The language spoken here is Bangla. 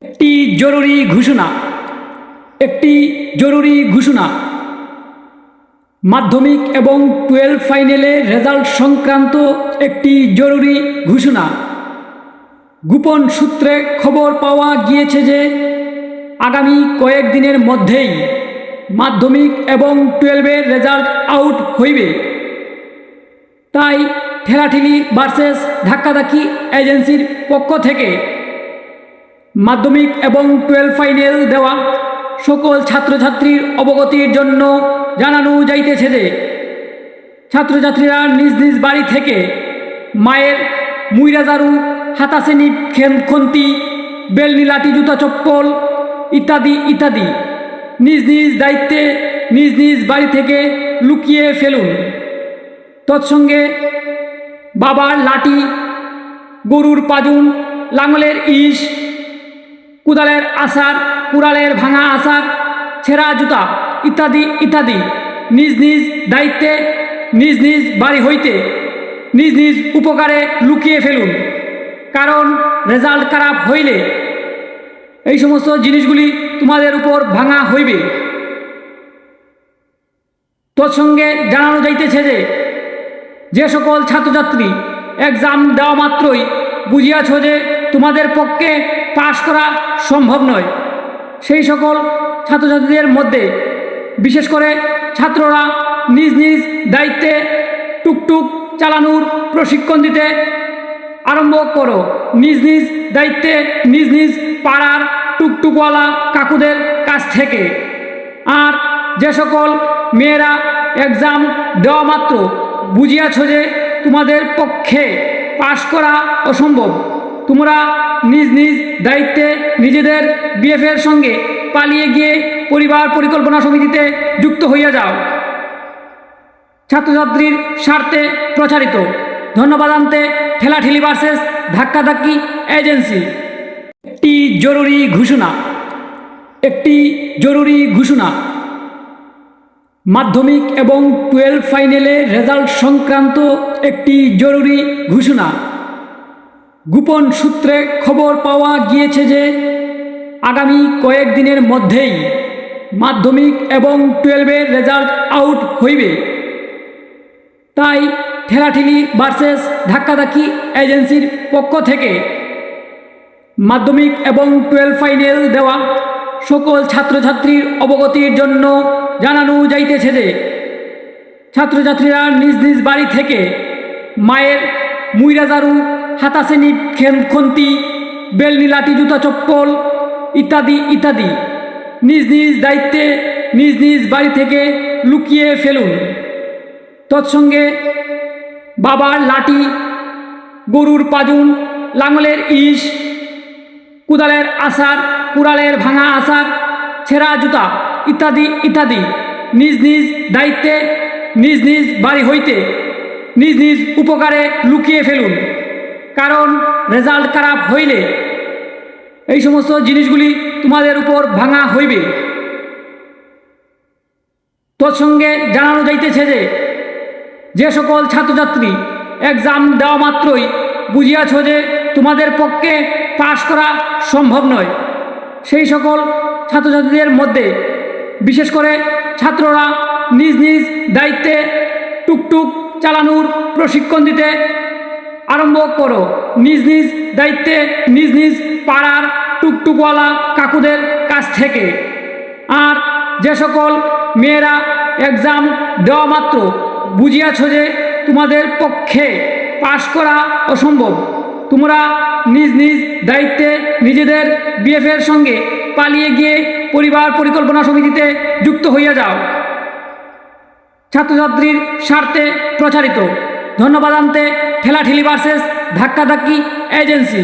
একটি জরুরি ঘোষণা একটি জরুরি ঘোষণা মাধ্যমিক এবং 12 ফাইনালের রেজাল্ট সংক্রান্ত একটি জরুরি ঘোষণা। গোপন সূত্রে খবর পাওয়া গিয়েছে যে আগামী কয়েকদিনের মধ্যেই মাধ্যমিক এবং 12-এর রেজাল্ট আউট হইবে। তাই ঠেলাঠেলি ভার্সেস ধাক্কাধাক্কি এজেন্সির পক্ষ থেকে মাধ্যমিক এবং 12 ফাইনাল দেওয়া সকল ছাত্রছাত্রীর অবগতির জন্য জানানো যাইতেছে যে ছাত্রছাত্রীরা নিজ নিজ বাড়ি থেকে মায়ের মুইরাজারু, হাতাসেনি, খন্তি, বেলনি, লাঠি, জুতা, চপ্পল ইত্যাদি ইত্যাদি নিজ নিজ দায়িত্বে নিজ নিজ বাড়ি থেকে লুকিয়ে ফেলুন। তৎসঙ্গে বাবার লাঠি, গরুর পাজুন, লাঙলের ইস, কুদালের আসার, কুড়ালের ভাঙা আসার, ছেঁড়া জুতা ইত্যাদি ইত্যাদি নিজ নিজ দায়িত্বে নিজ নিজ বাড়ি হইতে নিজ নিজ উপকারে লুকিয়ে ফেলুন। কারণ রেজাল্ট খারাপ হইলে এই সমস্ত জিনিসগুলি তোমাদের উপর ভাঙা হইবে। তৎসঙ্গে জানানো যাইতেছে যে সকল ছাত্রছাত্রী এক্সাম দেওয়া মাত্রই বুঝিয়াছ যে তোমাদের পক্ষে পাশ করা সম্ভব নয়, সেই সকল ছাত্রছাত্রীদের মধ্যে বিশেষ করে ছাত্ররা নিজ নিজ দায়িত্বে টুকটুক চালানোর প্রশিক্ষণ দিতে আরম্ভ করো। নিজ নিজ দায়িত্বে নিজ নিজ পাড়ার টুকটুকওয়ালা কাকুদের কাছ থেকে। আর যে সকল মেয়েরা এক্সাম দেওয়া মাত্র বুঝিয়াছ যে তোমাদের পক্ষে পাশ করা অসম্ভব, তোমরা নিজ নিজ দায়িত্বে নিজেদের বিএফের সঙ্গে পালিয়ে গিয়ে পরিবার পরিকল্পনা সমিতিতে যুক্ত হইয়া যাও। ছাত্রছাত্রীর স্বার্থে প্রচারিত। ধন্যবাদ আনতে ঠেলাঠেলি ভার্সেস ধাক্কাধাক্কি এজেন্সি। একটি জরুরি ঘোষণা একটি জরুরি ঘোষণা মাধ্যমিক এবং 12 ফাইনালের রেজাল্ট সংক্রান্ত একটি জরুরি ঘোষণা। গোপন সূত্রে খবর পাওয়া গিয়েছে যে আগামী কয়েকদিনের মধ্যেই মাধ্যমিক এবং 12-এর রেজাল্ট আউট হইবে। তাই ঠেলাঠেলি ভার্সেস ধাক্কাধাক্কি এজেন্সির পক্ষ থেকে মাধ্যমিক এবং 12 ফাইনাল দেওয়া সকল ছাত্রছাত্রীর অবগতির জন্য জানানো যাইতেছে যে ছাত্রছাত্রীরা নিজ নিজ বাড়ি থেকে মায়ের মুইরাজারু, হাতাসেনি, খন্তি, বেলনি, লাঠি, জুতা, চপ্পল ইত্যাদি ইত্যাদি নিজ নিজ দায়িত্বে নিজ নিজ বাড়ি থেকে লুকিয়ে ফেলুন। তৎসঙ্গে বাবার লাঠি, গরুর পাজুন, লাঙলের ইস, কুদালের আসার, কুড়ালের ভাঙা আসার, ছেঁড়া জুতা ইত্যাদি ইত্যাদি নিজ নিজ দায়িত্বে নিজ নিজ বাড়ি হইতে নিজ নিজ উপকারে লুকিয়ে ফেলুন। কারণ রেজাল্ট খারাপ হইলে এই সমস্ত জিনিসগুলি তোমাদের উপর ভাঙা হইবে। তৎসঙ্গে জানানো যাইতেছে যে সকল ছাত্রছাত্রী এক্সাম দেওয়া মাত্রই বুঝিয়াছ যে তোমাদের পক্ষে পাশ করা সম্ভব নয়, সেই সকল ছাত্রছাত্রীদের মধ্যে বিশেষ করে ছাত্ররা নিজ নিজ দায়িত্বে টুকটুক চালানোর প্রশিক্ষণ দিতে আরম্ভ করো। নিজ নিজ দায়িত্বে নিজ নিজ পাড়ার টুকটুকওয়ালা কাকুদের কাছ থেকে। আর যে সকল মেয়েরা এক্সাম দেওয়া মাত্র বুঝিয়াছ যে তোমাদের পক্ষে পাশ করা অসম্ভব, তোমরা নিজ নিজ দায়িত্বে নিজেদের বিএফের সঙ্গে পালিয়ে গিয়ে পরিবার পরিকল্পনা সমিতিতে যুক্ত হইয়া যাও। ছাত্রছাত্রীর স্বার্থে প্রচারিত। ধন্যবাদ আনতে ঠেলাঠেলি ভার্সেস ধাক্কাধাক্কি এজেন্সি।